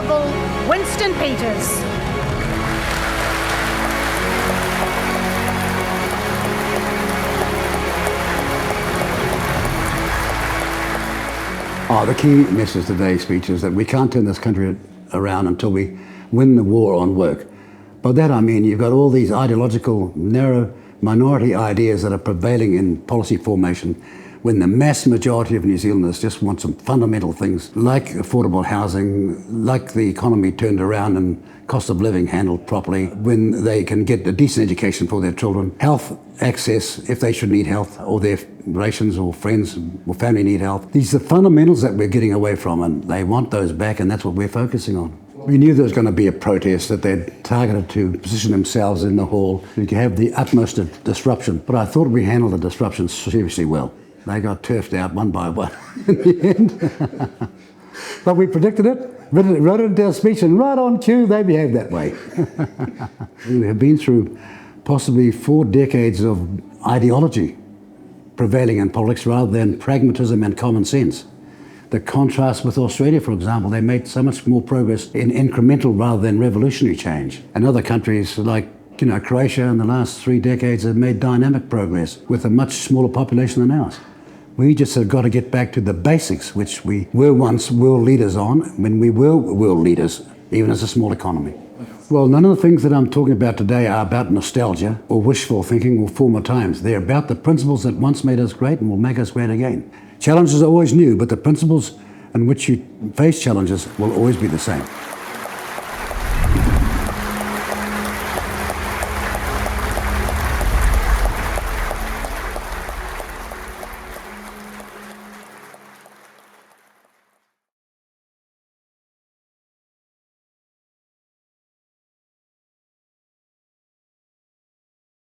Honourable Winston Peters. The key message of today's speech is that we can't turn this country around until we win the war on work. By that I mean you've got all these ideological, narrow minority ideas that are prevailing in policy formation when the mass majority of New Zealanders just want some fundamental things like affordable housing, like the economy turned around and cost of living handled properly, when they can get a decent education for their children, health access if they should need health, or their relations or friends or family need health. These are the fundamentals that we're getting away from, and they want those back, and that's what we're focusing on. We knew there was going to be a protest, that they'd targeted to position themselves in the hall to have the utmost of disruption, but I thought we handled the disruption seriously well. They got turfed out one by one in the end. But we predicted it, wrote it into our speech, and right on cue, they behaved that way. We have been through possibly 4 decades of ideology prevailing in politics rather than pragmatism and common sense. The contrast with Australia, for example, they made so much more progress in incremental rather than revolutionary change. And other countries like Croatia in the last 3 decades have made dynamic progress with a much smaller population than ours. We just have got to get back to the basics, which we were once world leaders on when we were world leaders, even as a small economy. Well, none of the things that I'm talking about today are about nostalgia or wishful thinking or former times. They're about the principles that once made us great and will make us great again. Challenges are always new, but the principles in which you face challenges will always be the same.